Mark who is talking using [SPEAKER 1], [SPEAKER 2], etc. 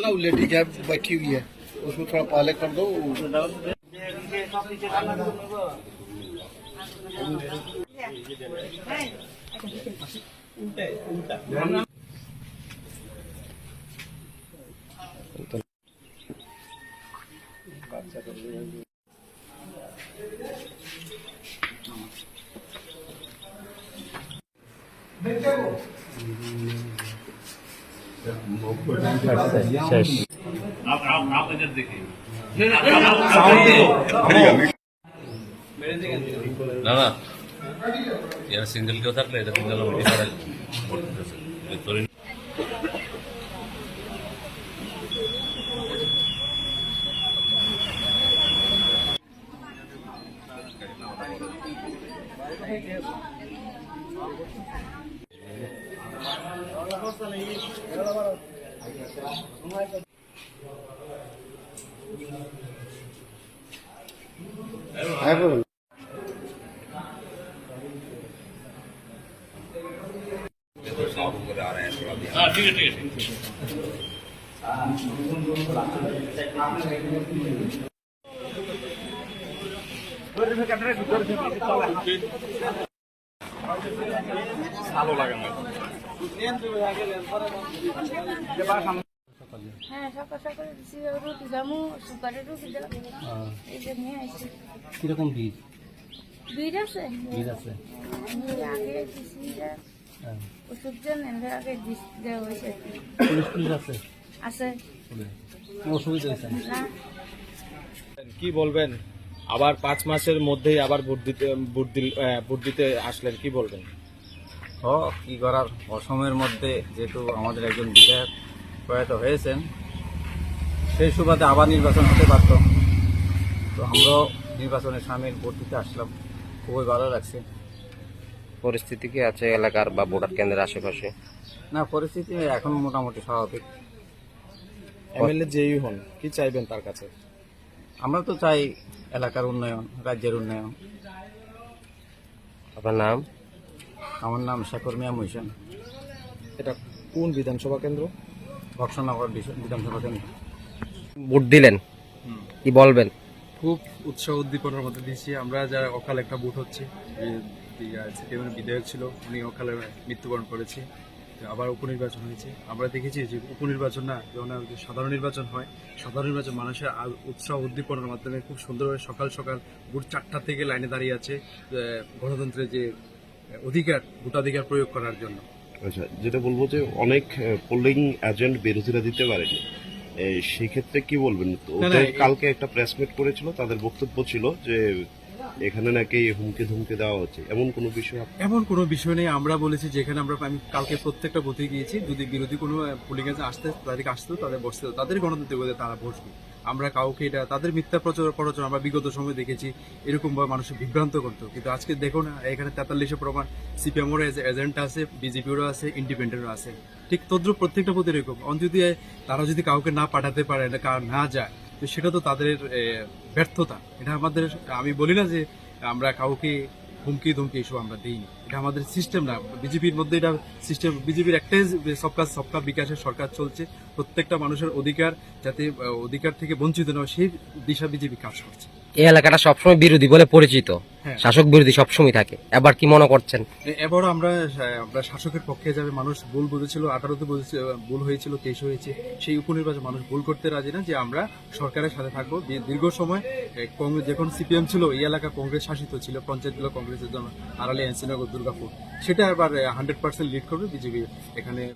[SPEAKER 1] ना वो lady cab बैठी हुई है, उसको थोड़ा पहले कर दो।
[SPEAKER 2] শেষ
[SPEAKER 3] না না এর সিঙ্গেল কেউ থাকলে এটা সিঙ্গেল ठीक है ठीक है
[SPEAKER 4] হ্যাঁ সকাল সকালে দিছি রুটি জামু সুপারি রুটি দাও এই যে নিয়ে আসছি।
[SPEAKER 2] কিরকম ভিড়
[SPEAKER 4] ভিড় আছে
[SPEAKER 2] ভিড় আছে?
[SPEAKER 4] আমি আগে দিছি যে ওষুধ জানেন আগে দেওয়া হয়েছে।
[SPEAKER 2] পুলিশ পুলিশ আছে?
[SPEAKER 4] আছে
[SPEAKER 2] কোনো অসুবিধা হয়েছে না?
[SPEAKER 4] না
[SPEAKER 5] কি বলবেন? আবার 5 মাসের মধ্যেই আবার ভোট দিতে আসলেন, কি বলবেন?
[SPEAKER 6] কি করার, অসময়ের মধ্যে যেহেতু আমাদের একজন বিধায়ক প্রয়াত হয়েছেন, সেই সুবাদে আবার নির্বাচন হতে পারত, তো আমরাও নির্বাচনে সামিল ভোট দিতে আসলাম, খুবই ভালো লাগছে।
[SPEAKER 7] পরিস্থিতি কি আছে এলাকার বা ভোটার কেন্দ্রের আশেপাশে?
[SPEAKER 6] না, পরিস্থিতি এখন মোটামুটি স্বাভাবিক।
[SPEAKER 5] এমএলএ যেই হন, কি চাইবেন তার কাছে?
[SPEAKER 6] আমরা তো চাই এলাকার উন্নয়ন, রাজ্যের উন্নয়ন।
[SPEAKER 7] আপনার নাম?
[SPEAKER 6] আমার নাম শেখর মিয়া মহিষান,
[SPEAKER 5] এটা কোন বিধানসভা কেন্দ্র?
[SPEAKER 6] বক্সনগর বিধানসভা কেন্দ্র।
[SPEAKER 7] ভোট দিলেন, কি বলবেন?
[SPEAKER 8] খুব উৎসাহ উদ্দীপনার মধ্যে দিয়েছি আমরা। যারা অকাল একটা ভোট হচ্ছে, বিধায়ক ছিল, উনি অকালে মৃত্যুবরণ করেছে, তো আবার উপনির্বাচন হয়েছে। আমরা দেখেছি যে উপনির্বাচন না, যখন সাধারণ নির্বাচন হয়, সাধারণ নির্বাচন মানুষের উৎসাহ উদ্দীপনার মাধ্যমে খুব সুন্দরভাবে সকাল সকাল ভোর 4টা থেকে লাইনে দাঁড়িয়ে আছে গণতন্ত্রের যে অধিকার, ভোটাধিকার প্রয়োগ করার জন্য।
[SPEAKER 9] আচ্ছা, যেটা বলবো যে অনেক পোলিং এজেন্ট বিরোধীরা দিতে পারেনি, সেক্ষেত্রে কি বলবেন? কালকে একটা প্রেস মিট করেছিল, তাদের বক্তব্য ছিল যে এখানে নাকি হুমকি ধুমকি দেওয়া হচ্ছে, এমন কোনো বিষয়?
[SPEAKER 8] এমন কোনো বিষয় নেই। আমরা বলেছি যেখানে আমি কালকে প্রত্যেকটা বুথে গিয়েছি, যদি বিরোধী কোনো পোলিং এজেন্ট তাদেরকে আসতো, তাদের বসতে, তাদের গণতন্ত্রের বোধে তারা বসবে। আমরা কাউকে এটা তাদের মিথ্যা প্রচার আমরা বিগত সময় দেখেছি এরকম ভাবে মানুষের বিভ্রান্ত করতো, কিন্তু আজকে দেখো না, এখানে 43 প্রমাণ সিপিএমের এজেন্ট আছে, বিজেপিরও আছে, ইন্ডিপেন্ডেন্টও আছে। ঠিক তদ্রুপ প্রত্যেকটা বুথে এরকম। যদি তারা যদি কাউকে না পাঠাতে পারে, না যায়, তো সেটা তো তাদের ব্যর্থতা। এটা আমাদের, আমি বলি না যে আমরা কাউকে হুমকি ধুমকি এসব আমরা দিইনি, এটা আমাদের সিস্টেম না। বিজেপির মধ্যে এটা সিস্টেম, বিজেপির একটাই সবকা বিকাশের সরকার চলছে। প্রত্যেকটা মানুষের অধিকার যাতে অধিকার থেকে বঞ্চিত নয়, সেই দিশা বিজেপি কাজ করছে।
[SPEAKER 7] এই এলাকাটা সবসময় বিরোধী বলে পরিচিত, শাসক বিরোধী সবসময় থাকে, এবার কি মনে করছেন?
[SPEAKER 8] এবারও আমরা শাসকের পক্ষে যাবে। মানুষ ভুল বুঝেছিল, 18তে ভুল হয়েছিল, 23 হয়েছে। সেই উপনির্বাচন মানুষ ভুল করতে রাজি না, যে আমরা সরকারের সাথে থাকবো। দীর্ঘ সময় কংগ্রেস, যখন সিপিএম ছিল, এই এলাকা কংগ্রেস শাসিত ছিল, পঞ্চায়েতগুলো কংগ্রেসের জন্য, আড়ালে, এনসিনগর, দুর্গাপুর, সেটা এবার 100% লিড করবে বিজেপি এখানে।